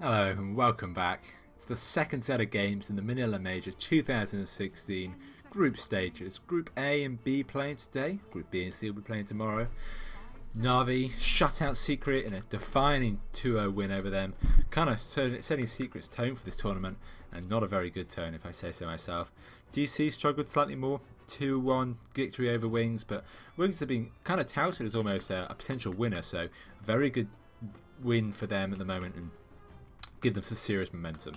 Hello and welcome back. It's the second set of games in the Manila Major 2016 group stages. Group A and B playing today. Group B and C will be playing tomorrow. Navi shut out Secret in a defining 2-0 win over them. Kind of setting Secret's tone for this tournament, and not a very good tone if I say so myself. DC struggled slightly more. 2-1 victory over Wings, but Wings have been kind of touted as almost a potential winner, so a very good win for them at the moment and give them some serious momentum.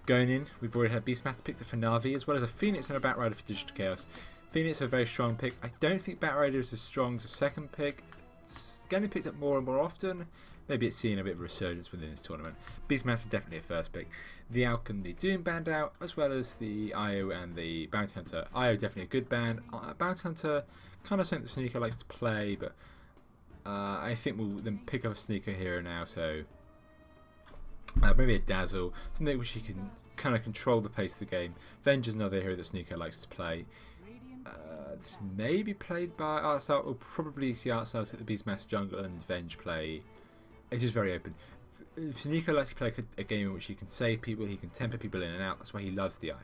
Going in, we've already had Beastmaster picked up for Navi, as well as a Phoenix and a Batrider for Digital Chaos. Phoenix are a very strong pick. I don't think Batrider is as strong as a second pick. It's getting picked up more and more often. Maybe it's seeing a bit of a resurgence within this tournament. Beastmaster definitely a first pick. The Alk and the Doom band out, as well as the IO and the Bounty Hunter. IO definitely a good band. Bounty Hunter, kind of something the Sneaker likes to play, but I think we'll then pick up a Sneaker here and now, so maybe a Dazzle, something which he can kind of control the pace of the game. Venge is another hero that Sneaker likes to play. This may be played by Artsal. We'll probably see Artsal hit the Beastmaster jungle and Venge play. It's just very open. Sneaker likes to play a game in which he can save people, he can temper people in and out. That's why he loves the IO.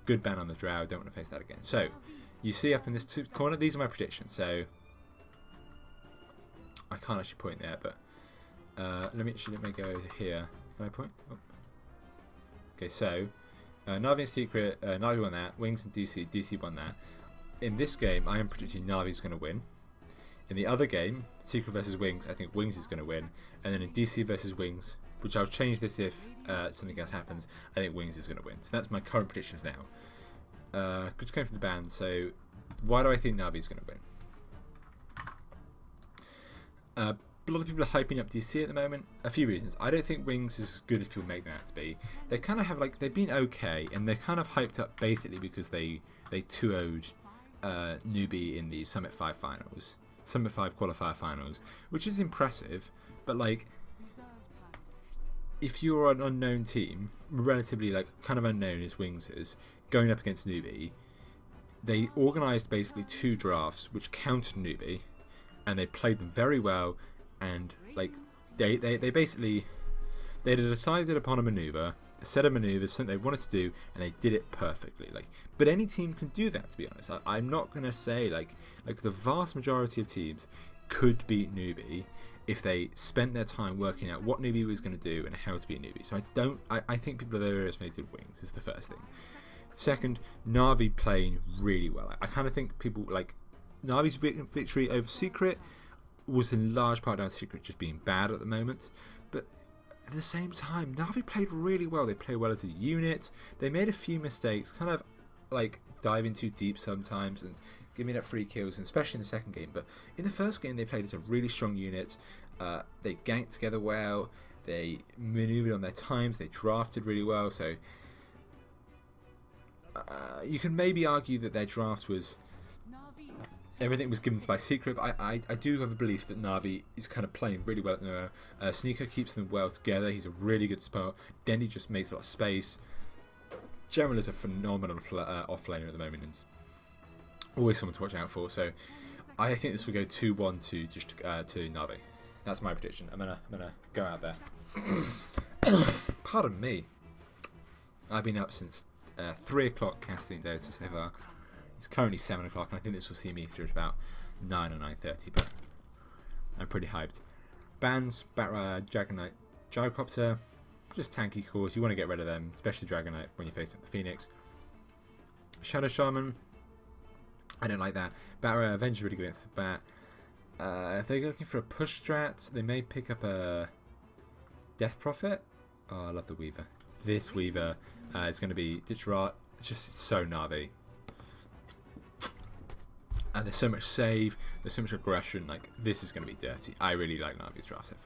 Good ban on the Drow, don't want to face that again. So, you see up in this corner, these are my predictions. So, I can't actually point there, but let me go here. Can I point? Oh. Okay, so Navi and Secret, Navi won that. Wings and DC won that. In this game, I am predicting Navi's going to win. In the other game, Secret versus Wings, I think Wings is going to win. And then in DC versus Wings, which I'll change this if something else happens, I think Wings is going to win. So that's my current predictions now. Just going for the band. So why do I think Navi is going to win? A lot of people are hyping up DC at the moment. A few reasons. I don't think Wings is as good as people make them out to be. They kind of have they've been okay, and they're kind of hyped up basically because they 2-0'd Newbie in the Summit 5 finals, Summit 5 qualifier finals, which is impressive. But if you're an unknown team, relatively kind of unknown as Wings is, going up against Newbie, they organised basically 2 drafts which countered Newbie, and they played them very well. And they basically they decided upon a set of maneuvers, something they wanted to do, and they did it perfectly. But any team can do that, to be honest. I'm not gonna say the vast majority of teams could beat Newbie if they spent their time working out what Newbie was going to do and how to beat Newbie. So I think people have overestimated Wings is the first thing. Second, Navi playing really well. I kind of think people Navi's victory over Secret was in large part down to Secret just being bad at the moment, but at the same time, Navi played really well. They played well as a unit. They made a few mistakes, kind of diving too deep sometimes and giving up free kills, and especially in the second game. But in the first game, they played as a really strong unit. They ganked together well. They maneuvered on their times. They drafted really well. So you can maybe argue that their draft was everything was given by Secret, but I do have a belief that Navi is kind of playing really well at the moment. Sneaker keeps them well together. He's a really good spot. Dendy just makes a lot of space. General is a phenomenal offlaner at the moment, and always someone to watch out for. So I think this will go 2-1 to Navi. That's my prediction. I'm gonna go out there. Pardon me. I've been up since 3 o'clock casting Dota so far. It's currently 7 o'clock, and I think this will see me through at about 9 or 9:30, but I'm pretty hyped. Bands, Batrider, Dragonite, Gyrocopter, just tanky cores. You want to get rid of them, especially Dragonite when you're facing the Phoenix. Shadow Shaman, I don't like that. Batrider, Avenge is really good against the Bat. If they're looking for a push strat, they may pick up a Death Prophet. Oh, I love the Weaver. This Weaver is going to be Ditchrat. It's just so Navi. And there's so much save, there's so much aggression, this is going to be dirty. I really like Navi's draft so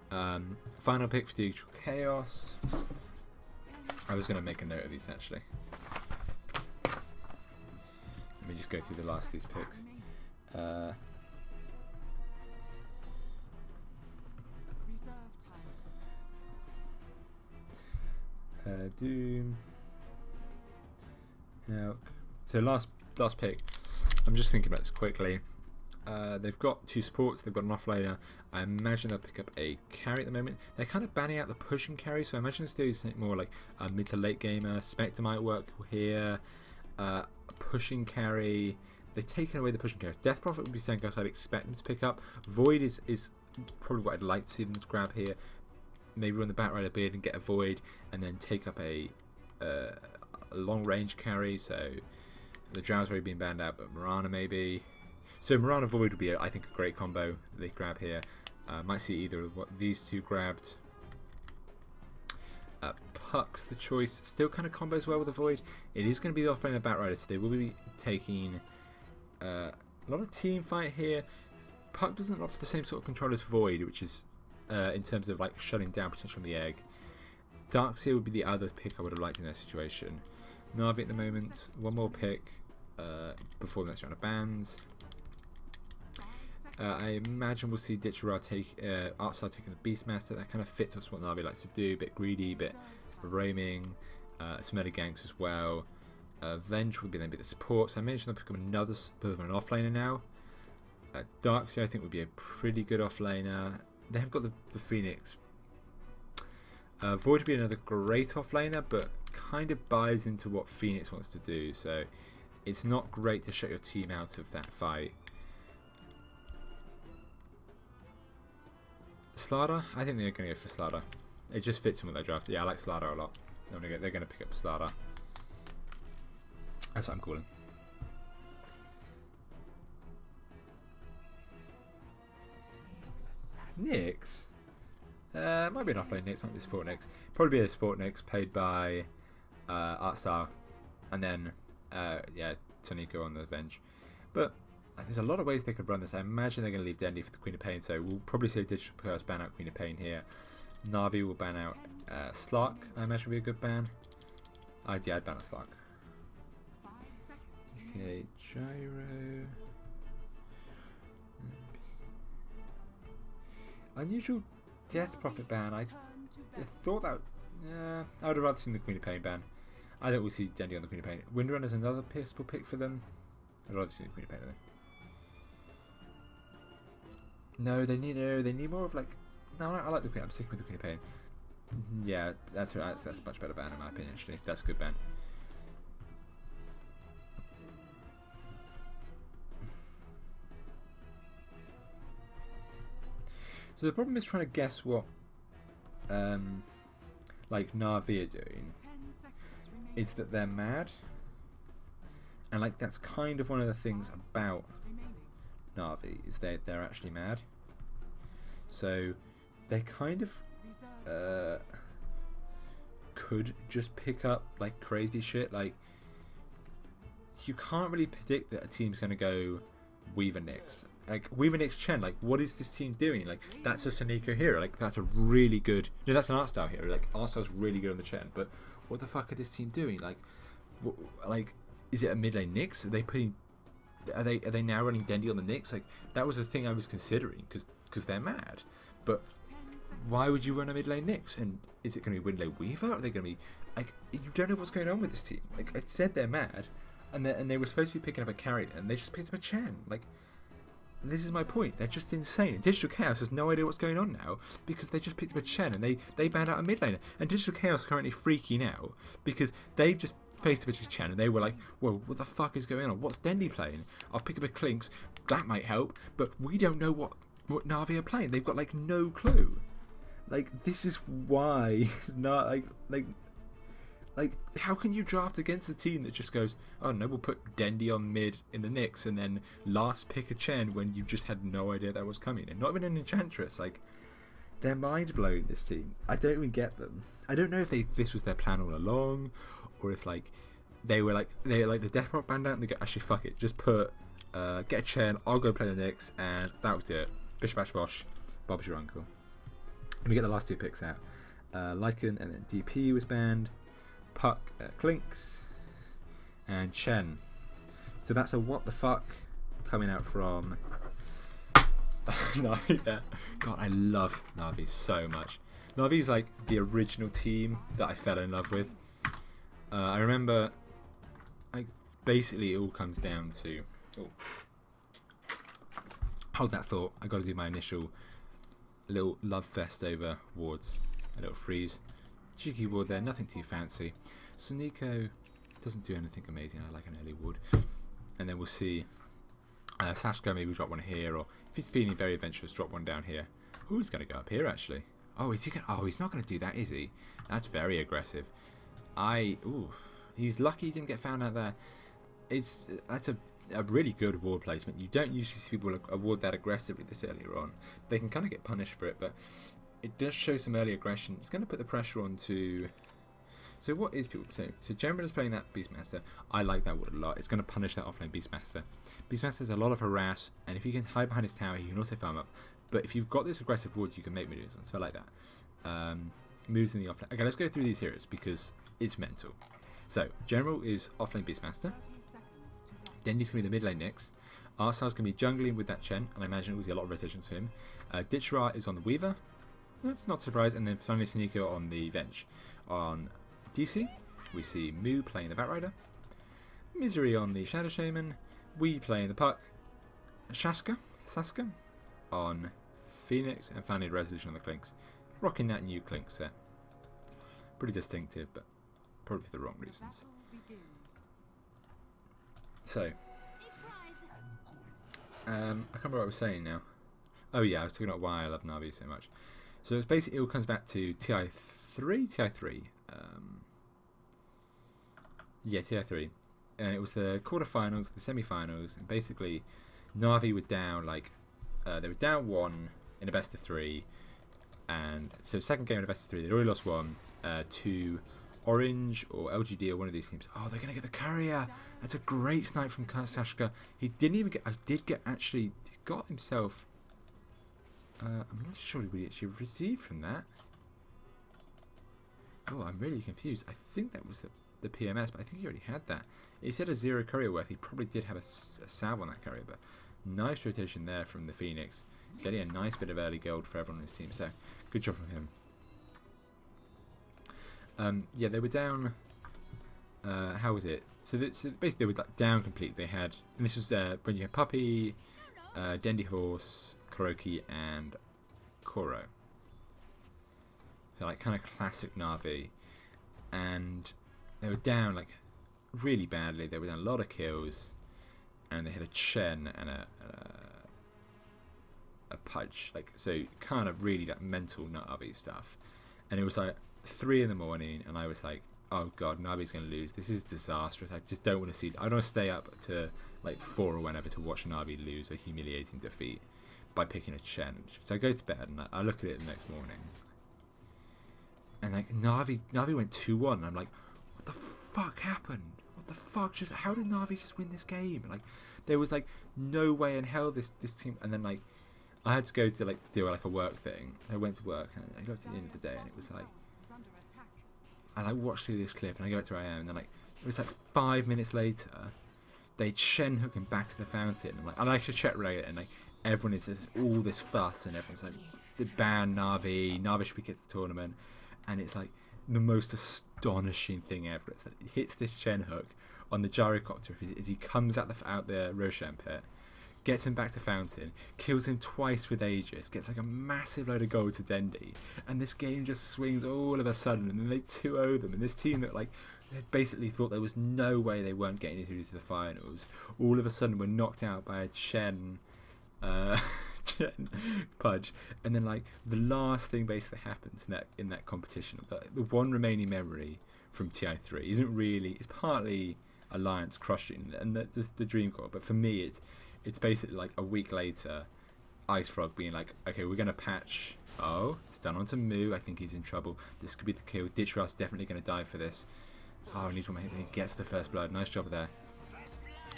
far. Final pick for Digital Chaos. I was going to make a note of these actually. Let me just go through the last of these picks. Doom. Now, so last pick. I'm just thinking about this quickly. They've got 2 supports, they've got an offlaner. I imagine they'll pick up a carry at the moment. They're kind of banning out the pushing carry, so I imagine they'll do something more like a mid to late gamer. Spectre might work here. Pushing carry. They've taken away the pushing carries. Death Prophet would be something else I'd expect them to pick up. Void is probably what I'd like to see them to grab here. Maybe run the Batrider Beard and get a Void, and then take up a long range carry. So the Drow's already been banned out, but Mirana maybe. So Mirana Void would be, I think, a great combo that they grab here. Might see either of what these two grabbed. Puck's the choice. Still kind of combos well with the Void. It is going to be the offlaner Batrider, so they will be taking a lot of team fight here. Puck doesn't offer the same sort of control as Void, which is in terms of like shutting down potential on the egg. Darkseer would be the other pick I would have liked in that situation. Na'Vi at the moment, one more pick before the next round of bans. I imagine we'll see Ditchera take Artstar taking the Beastmaster. That kind of fits us what Na'Vi likes to do. A bit greedy, a bit roaming, some meta ganks as well. Venge will then be the support. So I mentioned they'll pick up another an offlaner now. Darkseer I think would be a pretty good offlaner. They have got the Phoenix. Void would be another great offlaner, but kind of buys into what Phoenix wants to do. So it's not great to shut your team out of that fight. Slardar? I think they're going to go for Slardar. It just fits in with their draft. Yeah, I like Slardar a lot. They're going to pick up Slardar. That's what I'm calling. Nyx? Might be an offlane Nyx, might be a support Nyx. Probably be a support Nyx paid by Artstar. And then, yeah, Tonico on the Venge. But there's a lot of ways they could run this. I imagine they're going to leave Dendy for the Queen of Pain, so we'll probably see Digital Curse ban out Queen of Pain here. Na'Vi will ban out Slark, I imagine would be a good ban. I'd ban out Slark. Okay, Gyro. Unusual Death Prophet ban. I thought that... I would have rather seen the Queen of Pain ban. I think we'll see Dendy on the Queen of Pain. Windrunner's another possible pick for them. I'd rather see the Queen of Pain though. No, they need more of like. No, I like the Queen. I'm sticking with the Queen of Pain. Yeah, that's much better ban in my opinion. Actually, that's a good ban. So the problem is trying to guess what, like Na'Vi are doing. Is that they're mad, and like that's kind of one of the things about Na'Vi is they're actually mad. So they kind of could just pick up like crazy shit. Like you can't really predict that a team's going to go Weaver Nyx. Like Weaver Nyx Chen, like what is this team doing? Like that's a Sonico hero. Like that's a really good. No, that's an Artstar hero. Like Artstar's really good on the Chen. But what the fuck are this team doing? Like is it a mid lane Nyx? Are they putting? Are they now running Dendy on the Nyx? Like that was the thing I was considering because they're mad. But why would you run a mid lane Nyx? And is it going to be mid lane Weaver? Or are they going to be like you don't know what's going on with this team? Like I said, they're mad, and they were supposed to be picking up a carry, and they just picked up a Chen. Like this is my point. They're just insane. And Digital Chaos has no idea what's going on now because they just picked up a Chen and they banned out a mid laner. And Digital Chaos are currently freaking out because they've just faced a bit of Chen and they were like, whoa, what the fuck is going on? What's Dendy playing? I'll pick up a Clinks. That might help, but we don't know what Na'Vi are playing. They've got like no clue. Like this is why not like how can you draft against a team that just goes, oh no, we'll put Dendy on mid in the Nyx and then last pick a Chen when you just had no idea that was coming, and not even an Enchantress. Like they're mind blowing, this team. I don't even get them. I don't know if this was their plan all along, or if like they like the Death Rock band out and they go, actually fuck it, just put get a Chen, I'll go play the Nyx, and that'll do it. Bish bash bosh, Bob's your uncle. Let me get the last two picks out. Lycan and then DP was banned. Puck, Clinks, and Chen. So that's a what the fuck coming out from Na'Vi. Yeah. God, I love Na'Vi so much. Na'Vi's like the original team that I fell in love with. I remember, like, basically it all comes down to. Oh. Hold that thought. I got to do my initial little love fest over wards. A little freeze. Cheeky ward there, nothing too fancy. Suniko doesn't do anything amazing. I like an early ward. And then we'll see Sashka maybe drop one here, or if he's feeling very adventurous, drop one down here. Oh, he's going to go up here actually. Oh, is he going? Oh, he's not going to do that, is he? That's very aggressive. Ooh, he's lucky he didn't get found out there. That's a really good ward placement. You don't usually see people award that aggressively this earlier on. They can kind of get punished for it, but it does show some early aggression. It's going to put the pressure on to. So what is people saying? So General is playing that Beastmaster. I like that ward a lot. It's going to punish that offlane Beastmaster. Beastmaster has a lot of harass, and if you can hide behind his tower, he can also farm up. But if you've got this aggressive ward, you can make moves. So I like that. Moves in the offlane. Okay, let's go through these heroes because it's mental. So General is offlane Beastmaster. Dendi's going to be the mid lane next. Arsenal's going to be jungling with that Chen, and I imagine it will be a lot of rotations for him. Ditchra is on the Weaver. That's not surprised. And then finally Suniko on the Venge. On DC, we see Mu playing the Batrider. Misery on the Shadow Shaman. We playing the Puck. Saska on Phoenix, and finally Resolution on the Clinks. Rocking that new Clink set. Pretty distinctive, but probably for the wrong reasons. So, I can't remember what I was saying now. Oh yeah, I was talking about why I love Na'Vi so much. So it's basically, it all comes back to TI3. Yeah, TI3. And it was the quarterfinals, the semi-finals, and basically Na'Vi were down, they were down 1 in a best of 3. And so second game in a best of 3, they'd already lost 1 to Orange or LGD or one of these teams. Oh, they're going to get the courier. That's a great snipe from Sashka. He didn't even get, he got himself, I'm not sure what he actually received from that. Oh, I'm really confused. I think that was the PMS, but I think he already had that. He said a 0 courier worth. He probably did have a salve on that courier, but nice rotation there from the Phoenix. Getting a nice bit of early gold for everyone on his team, so good job from him. Yeah, they were down. How was it? So basically, they were down completely. They had, and this was when you had Puppy, Dendi Horse, Kuroki, and Koro. So kind of classic Na'Vi, and they were down really badly. They were down a lot of kills, and they had a Chen and a Pudge, so kind of really mental Na'Vi stuff. And it was 3 in the morning, and I was like, oh god, Na'Vi's going to lose. This is disastrous. I just don't want to see. I don't want to stay up to 4 or whenever to watch Na'Vi lose a humiliating defeat by picking a Chen. So I go to bed and I look at it the next morning, and Na'Vi went 2-1. And I'm like, what the fuck happened? What the fuck? How did Na'Vi just win this game? There was no way in hell this team. And then I had to go to do a work thing. I went to work and I looked at the end of the day, and it was and I watched through this clip, and I go back to where I am, and then it was 5 minutes later, they'd Shen hook him back to the fountain. And I actually checked Reddit, and everyone is all this fuss, and everyone's the ban Na'Vi should be kicked to the tournament, and it's the most astonishing thing ever. It's he hits this Chen hook on the gyrocopter as he comes out the Roshan pit, gets him back to fountain, kills him twice with Aegis, gets a massive load of gold to Dendi, and this game just swings all of a sudden, and then they 2-0 them, and this team that had basically thought there was no way they weren't getting into the finals, all of a sudden were knocked out by a Chen Pudge. And then the last thing basically happens in that competition, the one remaining memory from TI3 isn't really, it's partly Alliance crushing and the Dream Core, but for me it's basically a week later, Ice Frog being okay, we're going to patch. Oh, it's done onto Mu. I think he's in trouble. This could be the kill. Ditchra's definitely going to die for this. Oh, and he's one hit. He gets the first blood. Nice job there.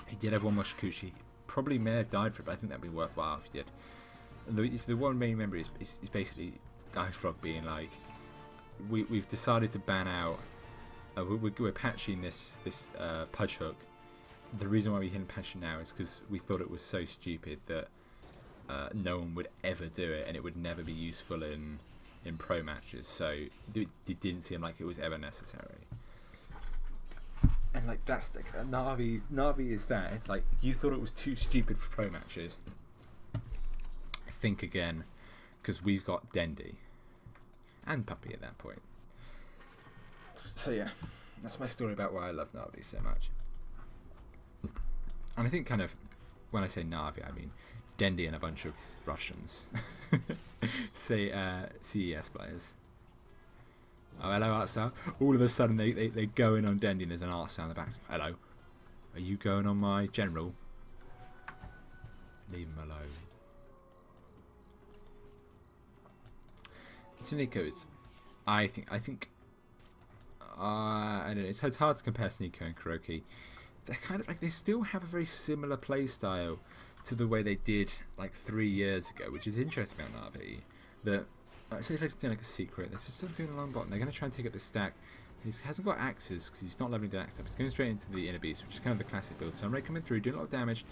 He did have one more Shikushi. Probably may have died for it, but I think that'd be worthwhile if he did. And the one main memory is basically Ice Frog being we've decided to ban out. We're patching this Pudge hook. The reason why we didn't patch it now is because we thought it was so stupid that no one would ever do it, and it would never be useful in pro matches. So it didn't seem like it was ever necessary. And that's Na'Vi is that. It's you thought it was too stupid for pro matches, think again, because we've got Dendi and Puppy at that point. So yeah, that's my story about why I love Navi so much. And I think kind of, when I say Navi, I mean Dendi and a bunch of Russians. Say CES players. Oh, hello, Artsal. All of a sudden they go in on Dendi and there's an Artsal in the back. Hello. Are you going on my general? Leave him alone. Sneeko is, I think I don't know, it's hard to compare Sneeko and Kuroki. They're kind of like, they still have a very similar play style to the way they did like 3 years ago, which is interesting about Navi. That so he's like doing like a secret. There's just stuff going along bottom. They're going to try and take up this stack. He hasn't got axes because he's not leveling the axe up. He's going straight into the inner beast, which is kind of the classic build. Samurai coming through, doing a lot of damage.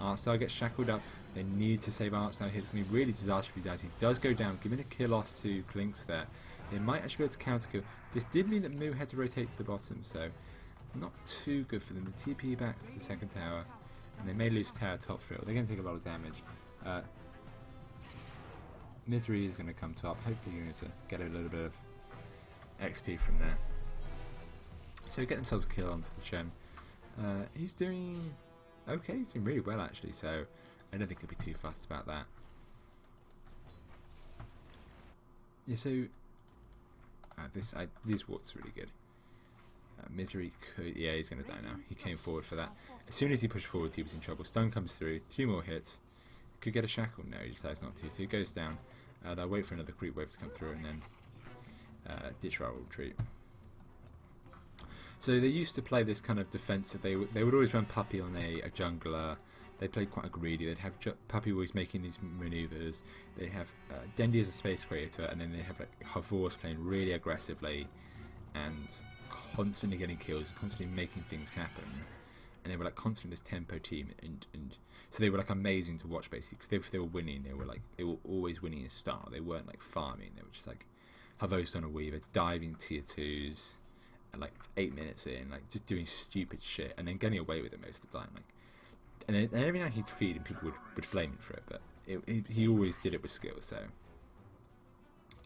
Artstar gets shackled up. They need to save Artstar here. It's going to be really disastrous if he dies. He does go down, giving a kill off to Klinks there. They might actually be able to counter kill. This did mean that Mu had to rotate to the bottom, so not too good for them. The TP back to the second tower, and they may lose tower top field. They're going to take a lot of damage. Misery is going to come top. Hopefully you're going to get a little bit of XP from there. So get themselves a kill onto the Chen. He's doing okay. He's doing really well actually, so I don't think he'll be too fussed about that. Yeah, so this wart's really good. Misery could, yeah, he's going to die now. He came forward for that. As soon as he pushed forward, he was in trouble. Stun comes through, 2 more hits. Could get a shackle. No, he decides not to. So he goes down. They'll wait for another creep wave to come through and then ditch roll retreat. So they used to play this kind of defensive. They would always run Puppy on a jungler. They played quite greedy. They'd have Puppy always making these maneuvers. They have Dendi as a space creator, and then they have like Havors playing really aggressively and constantly getting kills, constantly making things happen. And they were like constantly this tempo team, and so they were like amazing to watch basically, because if they were winning, they were always winning a start. They weren't like farming. They were just like Havos on a Weaver, diving tier 2s, and like 8 minutes in, like just doing stupid shit, and then getting away with it most of the time. Like, and then every now he'd feed, and people would flame him for it, but he always did it with skill, so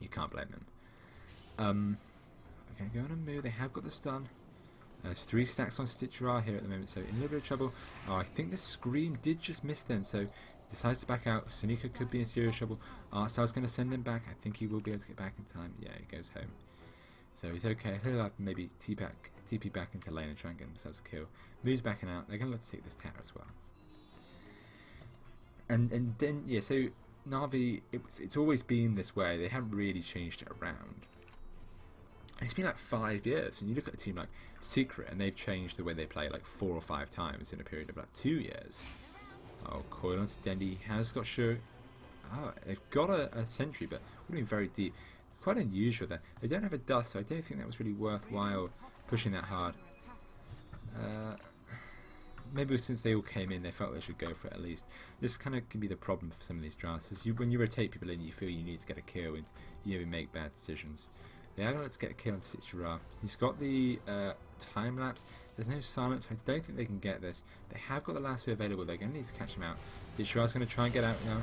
you can't blame him. Okay, go on and move. They have got the stun. There's 3 stacks on Stitcher here at the moment, so in a little bit of trouble. Oh, I think the Scream did just miss them, so he decides to back out. Sonika could be in serious trouble. Artstar's going to send him back. I think he will be able to get back in time. Yeah, he goes home. So he's okay. He'll have maybe TP back into lane and try and get themselves a kill. Moves back and out. They're going to look to take this tower as well. And then, yeah, so Na'Vi, it's always been this way. They haven't really changed it around. And it's been like 5 years, and you look at a team like Secret, and they've changed the way they play like 4 or 5 times in a period of like 2 years. Oh, coil onto Dendi, has got sure. Oh, they've got a sentry, but would have been very deep. Quite unusual there. They don't have a dust, so I don't think that was really worthwhile pushing that hard. Maybe since they all came in, they felt they should go for it at least. This kind of can be the problem for some of these drafts. Is when you rotate people in, you feel you need to get a kill, and you make bad decisions. They are going to get a kill on Stitcher. He's got the time lapse. There's no silence. I don't think they can get this. They have got the lasso available. They're going to need to catch him out. Stitcher's going to try and get out now.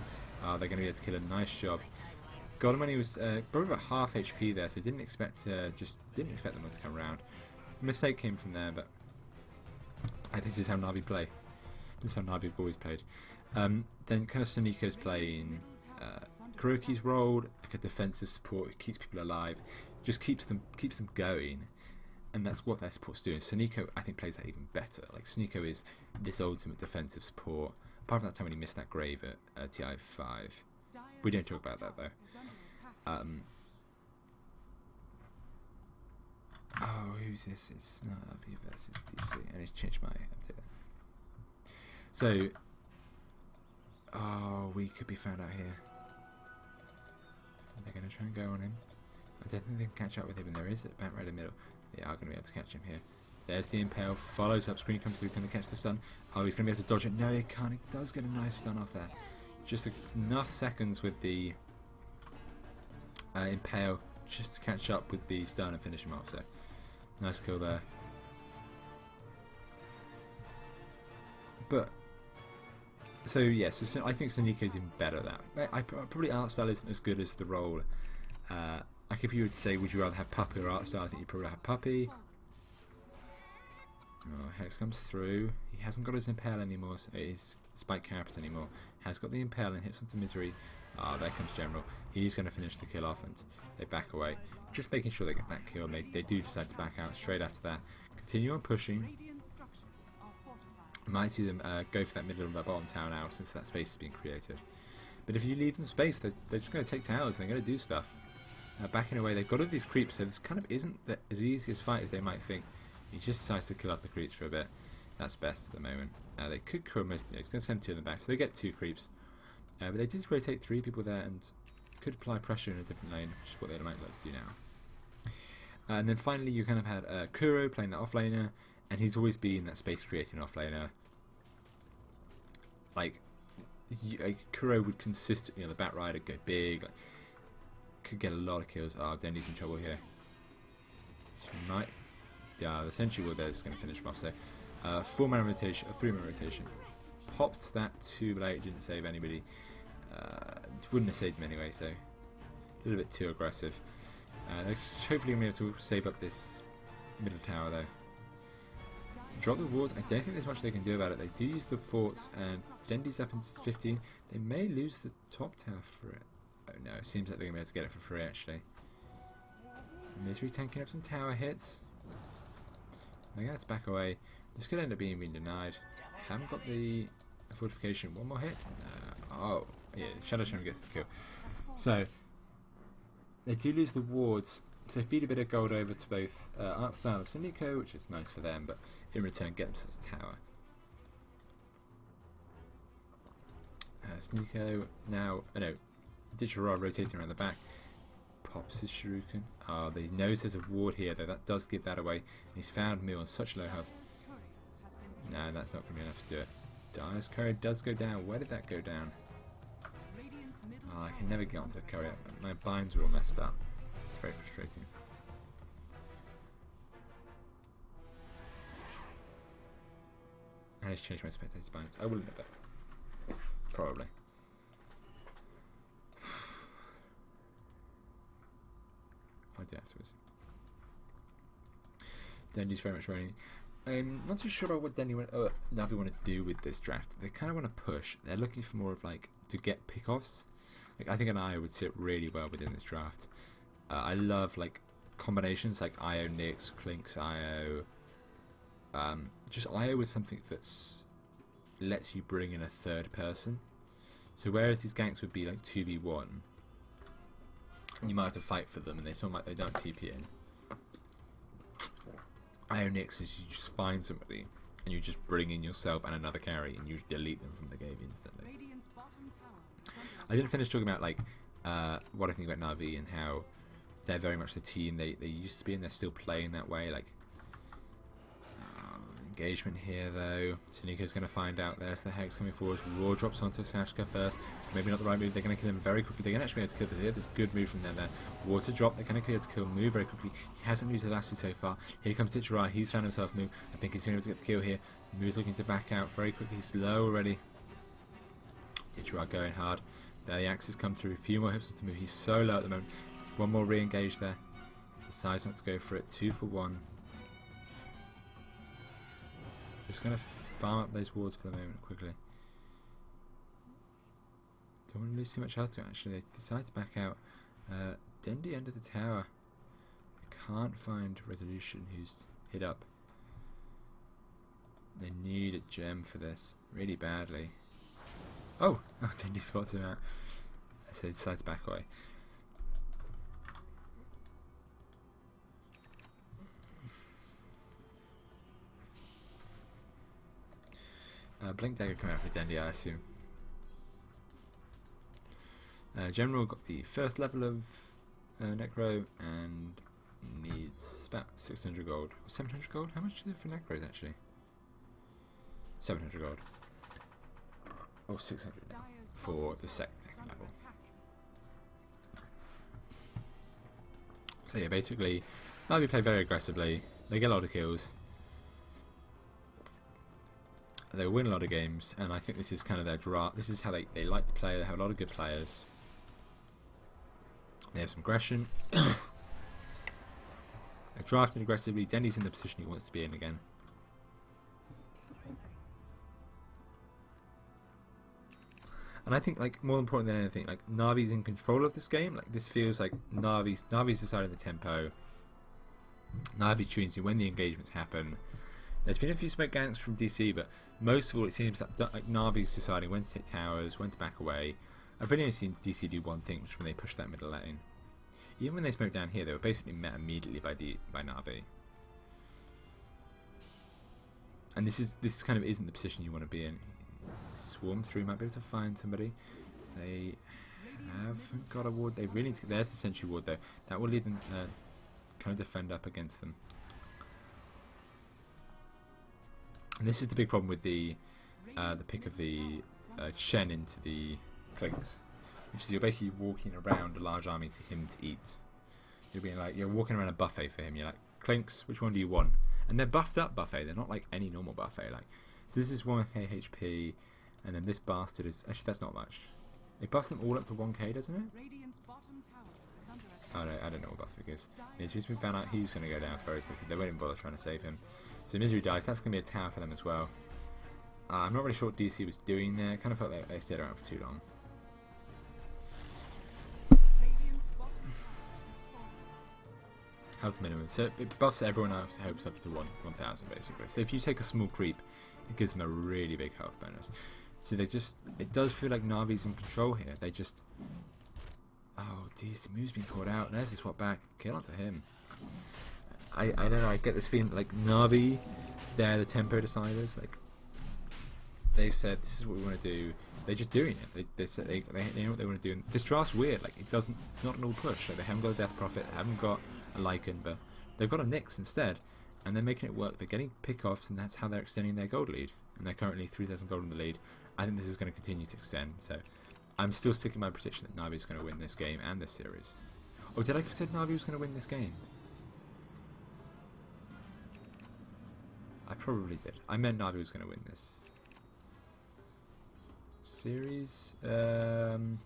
They're going to be able to kill him. Nice job. Got him when he was probably about half HP there, so didn't expect them to come around. Mistake came from there, but this is how Na'Vi play. This is how Na'Vi have always played. Then kind of Suniko's playing Kuroki's role, like a defensive support. It keeps people alive, just keeps them going, and that's what their support's doing. Suniko, I think, plays that even better. Like Suniko is this ultimate defensive support. Apart from that time when he missed that grave at TI5, we don't talk about that though. Oh, who's this? It's Na'Vi versus DC, and it's changed my update. So, we could be found out here. They're going to try and go on him. I don't think they can catch up with him, and there is a bat right in the middle. They are going to be able to catch him here. There's the impale, follows up, screen comes through, can they catch the stun? Oh, he's going to be able to dodge it. No, he can't. He does get a nice stun off there. Just enough seconds with the impale just to catch up with the stun and finish him off. So, nice kill there. So yes, I think Saniko's even better at that. Probably art style isn't as good as the role. Like if you would say, would you rather have Puppy or art style? I think you'd probably have Puppy. Oh, Hex comes through. He hasn't got his Impale anymore, so his Spike Carapace anymore. Has got the Impale and hits onto Misery. Ah, there comes General. He's going to finish the kill off and they back away. Just making sure they get that kill. They do decide to back out straight after that. Continue on pushing. Might see them go for that middle of that bottom tower now since that space has been created. But if you leave them space, they're just going to take towers and they're going to do stuff. Backing away, they've got all these creeps, so this kind of isn't as easy a fight as they might think. He just decides to kill off the creeps for a bit. That's best at the moment. They could kill most. He's going to send 2 in the back, so they get 2 creeps. But they did rotate 3 people there and could apply pressure in a different lane, which is what they might like to do now. And then finally, you kind of had Kuro playing that offlaner, and he's always been that space creating offlaner. Like Kuro would consistently on the Bat Rider go big. Like, could get a lot of kills. Oh, Dendy's in trouble here. She might. Yeah, the Sentry Ward there is going to finish him off. So, 4-man rotation, 3-man rotation. Popped that too late, didn't save anybody. Wouldn't have saved him anyway, so a little bit too aggressive. They're hopefully going to be able to save up this middle tower though. Drop the wards. I don't think there's much they can do about it. They do use the forts, and Dendy's up in 15. They may lose the top tower for it. Oh no, it seems like they're going to be able to get it for free actually. Misery tanking up some tower hits. They're going to have to back away. This could end up being denied. Haven't got the fortification. One more hit. Oh, yeah, Shadow Shaman gets the kill. So, they do lose the wards. So feed a bit of gold over to both Art Style and Suniko, which is nice for them, but in return get themselves a tower. Suniko now, no, Digital rotating around the back. Pops his Shuriken. Oh, he knows there's a ward here, though that does give that away. And he's found Mew on such low health. No, that's not going to be enough to do it. Dyer's courier does go down. Where did that go down? Oh, I can never get onto the courier. My binds are all messed up. It's very frustrating. I need to change my spectator binds. I will admit that. Probably. I'll do afterwards. Dendy's very much running. I'm not too sure about what Navi want to do with this draft. They kind of want to push. They're looking for more of like to get pickoffs. Like I think an IO would sit really well within this draft. I love like combinations like IO Nyx, Clinks IO. Just IO is something that's lets you bring in a third person. So whereas these ganks would be like 2v1, you might have to fight for them, and they don't TP in. IO Nyx is you just find somebody and you just bring in yourself and another carry and you delete them from the game instantly. I didn't finish talking about like what I think about Na'Vi and how they're very much the team they used to be, and they're still playing that way. Like engagement here though. Suniko's going to find out there's the Hex coming forward. Raw drops onto Sashka first. Maybe not the right move. They're going to kill him very quickly. They're going to actually be able to kill him here. There's a good move from them there. Water drop. They're going to be able to kill Move very quickly. He hasn't used the last two so far. Here comes Tichara. He's found himself Move. I think he's going to be able to get the kill here. Move's looking to back out very quickly. He's low already. Tichara going hard. There the axes come through. A few more hits to Move. He's so low at the moment. There's one more re-engage there. Decides not to go for it. 2 for 1. Just going to farm up those wards for the moment quickly. Don't want to lose too much health to it actually. They decide to back out. Dendy under the tower. I can't find Resolution who's hit up. They need a gem for this really badly. Oh! Dendy spots him out. So they decide to back away. Blink Dagger coming out for Dendy, I assume. General got the first level of Necro and needs about 600 gold. 700 gold? How much is it for Necros actually? 700 gold. Oh, 600 for the second level. So yeah, basically, Na'Vi play very aggressively. They get a lot of kills. They win a lot of games, and I think this is kind of their draft. This is how they like to play. They have a lot of good players. They have some aggression. They're drafting aggressively. Dendy's in the position he wants to be in again. And I think, like, more important than anything, like, Navi's in control of this game. Like, this feels like Navi's deciding the tempo. Navi's choosing when the engagements happen. There's been a few smoke ganks from DC, but most of all, it seems like Navi's deciding when to hit towers, when to back away. I've really only seen DC do one thing, which is when they push that middle lane. Even when they smoked down here, they were basically met immediately by Navi. And this kind of isn't the position you want to be in. Swarm through, might be able to find somebody. They haven't got a ward. They really need to get. There's the sentry ward though. That will leave them kind of defend up against them. And this is the big problem with the pick of the Shen into the Clinks, which is you're basically walking around a large army to him to eat. You're walking around a buffet for him. You're like, Clinks, which one do you want? And they're buffed up buffet. They're not like any normal buffet. Like, so this is 1k HP, and then this bastard is actually that's not much. It buffs them all up to 1k, doesn't it? I don't know what buff it gives. He's just been found out. He's going to go down very quickly. They won't even bother trying to save him. So Misery dies. That's going to be a tower for them as well. I'm not really sure what DC was doing there. I kind of felt like they stayed around for too long. Health minimum. So it buffs everyone else's hopes up to 1,000 basically. So if you take a small creep, it gives them a really big health bonus. So it does feel like Navi's in control here. They just... Oh, geez, the move's been caught out. There's the swap back. Kill onto him. I don't know, I get this feeling like Navi, they're the tempo deciders. Like, they said, this is what we want to do. They're just doing it. They said they know what they want to do. And this draft's weird. Like, it's not an all push. Like, they haven't got a Death Prophet, they haven't got a Lycan, but they've got a Nyx instead. And they're making it work. They're getting pick-offs, and that's how they're extending their gold lead. And they're currently 3,000 gold in the lead. I think this is going to continue to extend. So, I'm still sticking my prediction that Navi's going to win this game and this series. Oh, did I say Navi was going to win this game? I probably did. I meant Navi was going to win this series. Yeah, I'm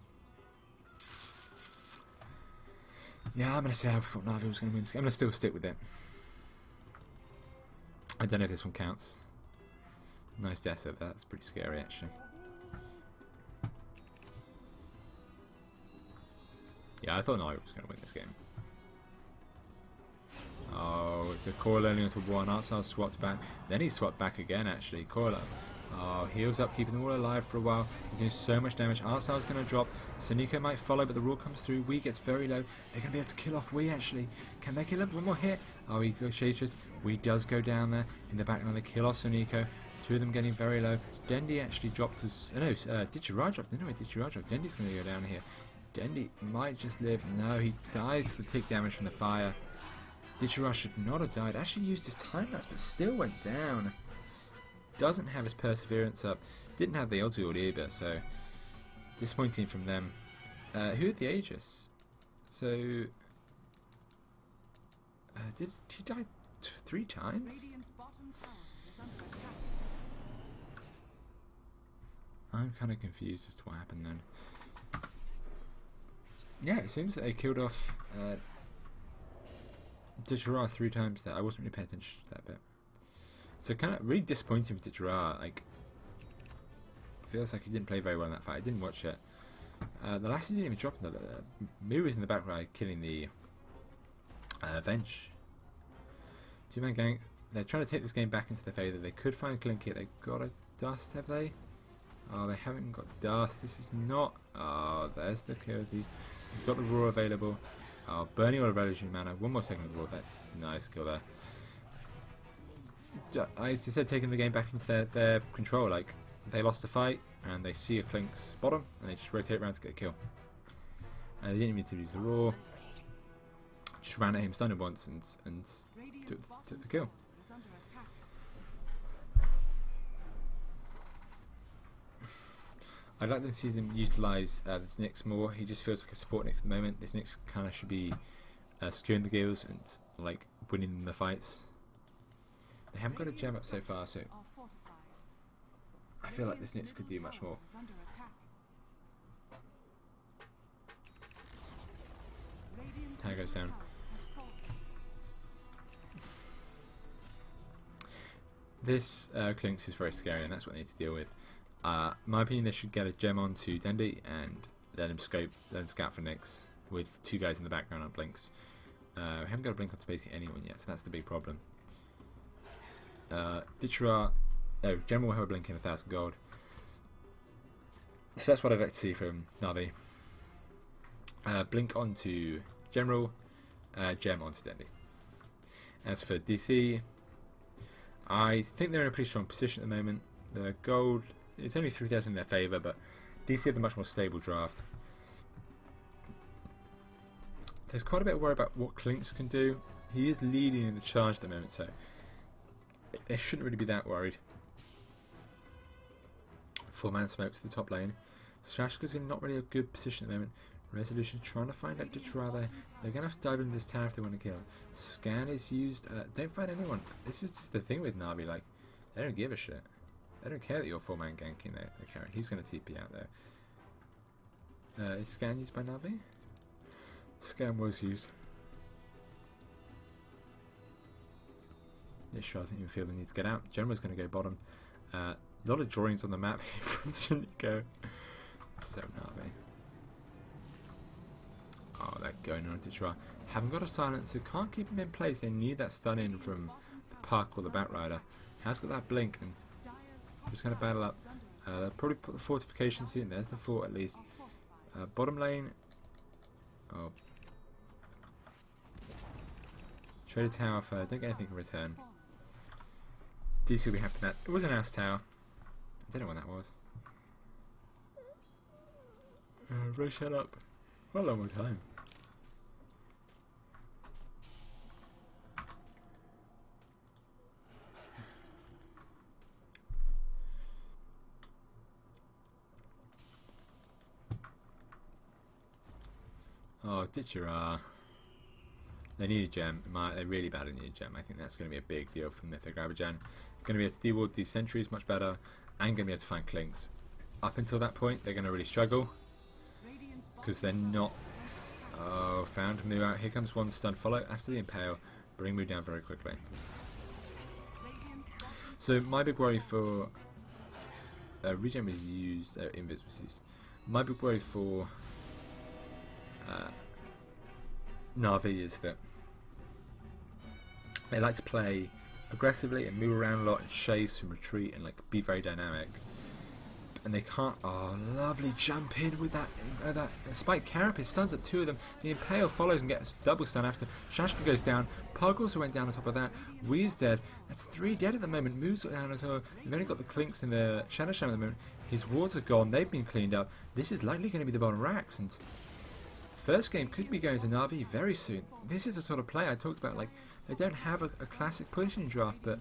going to say I thought Navi was going to win this game. I'm going to still stick with it. I don't know if this one counts. Nice death over that. That's pretty scary, actually. Yeah, I thought Navi was going to win this game. Oh, it's a coil only onto one. Artsar swaps back. Then he swapped back again, actually. Coil up. Oh, heals up, keeping them all alive for a while. He's doing so much damage. Artsar's going to drop. Soniko might follow, but the roar comes through. Wee gets very low. They're going to be able to kill off Wee, actually. Can they kill him? One more hit. Oh, he goes Shaders. Wee does go down there. In the background, they kill off Soniko. Two of them getting very low. Dendy actually dropped his... No, Ditchirai dropped. No, Ditchirai dropped. Dendy's going to go down here. Dendy might just live. No, he dies to the tick damage from the fire. Ditchirai should not have died. Actually used his time lapse, but still went down. Doesn't have his perseverance up. Didn't have the ulti either, so disappointing from them. Who had the Aegis? So did he die 3 times? I'm kind of confused as to what happened then. Yeah, it seems that they killed off Ditchirai 3 times there. I wasn't really paying attention to that bit. So kind of really disappointing for Ditchirai. Like, feels like he didn't play very well in that fight. I didn't watch it. The last he didn't even drop another. Mu was in the background killing the Venge. 2-man gang. They're trying to take this game back into their favour. They could find a Clink here. They've got a Dust, have they? Oh, they haven't got Dust. This is not... Oh, there's the kills. He's got the Roar available. Oh, burning all of Revolutionary Mana. One more second of the Roar. That's nice kill there. I said taking the game back into their control. Like, they lost a fight, and they see a Clink's bottom, and they just rotate around to get a kill. They didn't even need to use the Roar. Just ran at him, stunned him once, and took the kill. I'd like to see them utilise this Nyx more. He just feels like a support Nyx at the moment. This Nyx kind of should be securing the gills and like winning the fights. They haven't got a gem up so far, so I feel like this Nyx could do much more. Tower goes down. This Clinks is very scary, and that's what they need to deal with. My opinion, they should get a gem onto Dendi and let him scout for Nyx with 2 guys in the background on blinks. We haven't got a blink onto basically anyone yet, so that's the big problem. Ditchra, General will have a blink in 1,000 gold. So that's what I'd like to see from Na'Vi. Blink onto General, gem onto Dendi. As for DC, I think they're in a pretty strong position at the moment. The gold, it's only 3,000 in their favour, but DC have a much more stable draft. There's quite a bit of worry about what Clinks can do. He is leading in the charge at the moment, so they shouldn't really be that worried. 4-man smoke to the top lane. Shashka's in not really a good position at the moment. Resolution trying to find out Ditchra there. They're going to have to dive into this tower if they want to kill. Scan is used. Don't find anyone. This is just the thing with Na'Vi. Like, they don't give a shit. They don't care that you're 4-man ganking their carry. He's going to TP out there. Is Scan used by Na'Vi? Scan was used. Ditchra doesn't even feel the need to get out. General's going to go bottom. A lot of drawings on the map here from Shiniko. So Na'Vi. Oh, they're going on to try. Haven't got a silencer, can't keep him in place. They need that stun in from the Puck or the Batrider. Has got that blink and just going to battle up. They'll probably put the fortifications in. There's the fort at least. Bottom lane. Oh. Traded tower for don't get anything in return. DC will be happy with that. It was an ass tower. I don't know what that was. Rush head up. Well, long time. Oh, Ditchra. They need a gem. They really badly need a gem. I think that's going to be a big deal for them if they grab a gem. Going to be able to de-ward these sentries much better, and going to be able to find Clinks. Up until that point, they're going to really struggle because they're not. Oh, found Mu out. Here comes one stun follow after the impale. Bring Mu down very quickly. So my big worry for regen was used. Invis was used. My big worry for Na'Vi is that they like to play aggressively and move around a lot and chase and retreat and like be very dynamic, and they can't. Oh, lovely jump in with that spike carapace stuns up 2 of them. The impale follows and gets double stun after. Shashka goes down. Pug also went down on top of that. Wee's dead. That's 3 dead at the moment. Moves down as well. They've only got the Clinks in the Shadow Shaman at the moment. His wards are gone. They've been cleaned up. This is likely going to be the bottom racks, and first game could be going to Na'Vi very soon. This is the sort of play I talked about. Like, they don't have a classic positioning draft, but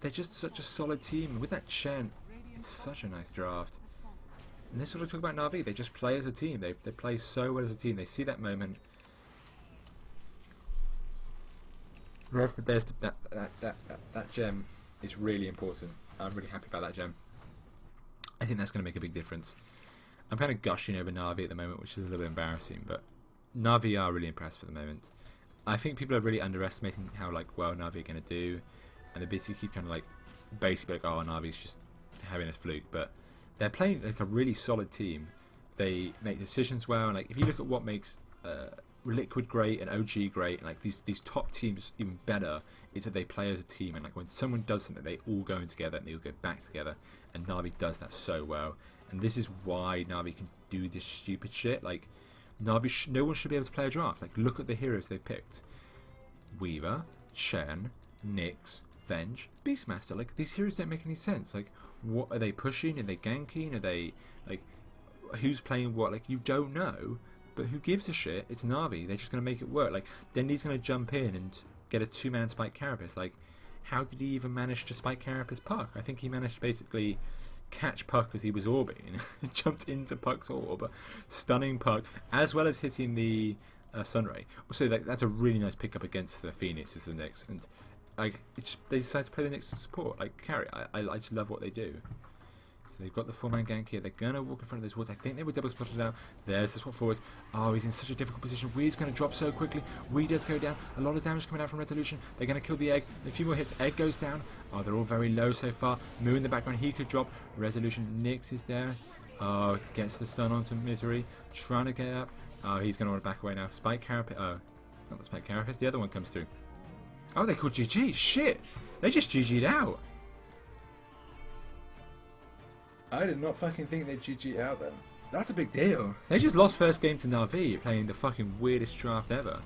they're just such a solid team. And with that Chen, it's such a nice draft. And this is what I talk about Na'Vi. They just play as a team. They play so well as a team. They see that moment. There's that gem is really important. I'm really happy about that gem. I think that's going to make a big difference. I'm kind of gushing over Na'Vi at the moment, which is a little bit embarrassing, but Na'Vi are really impressed for the moment. I think people are really underestimating how well Na'Vi are going to do, and they basically keep trying to basically oh, Na'Vi's just having a fluke, but they're playing like a really solid team. They make decisions well, and if you look at what makes Liquid great and OG great, and these top teams even better, is that they play as a team, and when someone does something, they all go in together and they all get back together, and Na'Vi does that so well. And this is why Na'Vi can do this stupid shit. Na'Vi, no one should be able to play a draft. Look at the heroes they picked: Weaver, Chen, Nyx, Venge, Beastmaster. These heroes don't make any sense. What are they pushing? Are they ganking? Are they who's playing what? You don't know. But who gives a shit? It's Na'Vi. They're just going to make it work. Dendi's going to jump in and get a 2-man spike carapace. How did he even manage to spike carapace Puck? I think he managed to basically catch Puck as he was orbing, jumped into Puck's orb, stunning Puck, as well as hitting the Sunray. So that's a really nice pickup against the Phoenix as the Nyx, and they decide to play the Nyx support, carry. I just love what they do. So they've got the 4-man gank here. They're going to walk in front of those walls. I think they were double spotted out. There's the swap forwards. Oh, he's in such a difficult position. Weed's going to drop so quickly. Weed does go down. A lot of damage coming out from Resolution. They're going to kill the egg. A few more hits. Egg goes down. Oh, they're all very low so far. Moo in the background. He could drop. Resolution nicks is there. Oh, gets the stun onto Misery. Trying to get up. Oh, he's going to want to back away now. Spike Carapace. Oh, not the Spike Carapace. The other one comes through. Oh, they called GG. Shit. They just GG'd out. I did not fucking think they'd GG out then. That's a big deal. They just lost first game to Na'Vi, playing the fucking weirdest draft ever.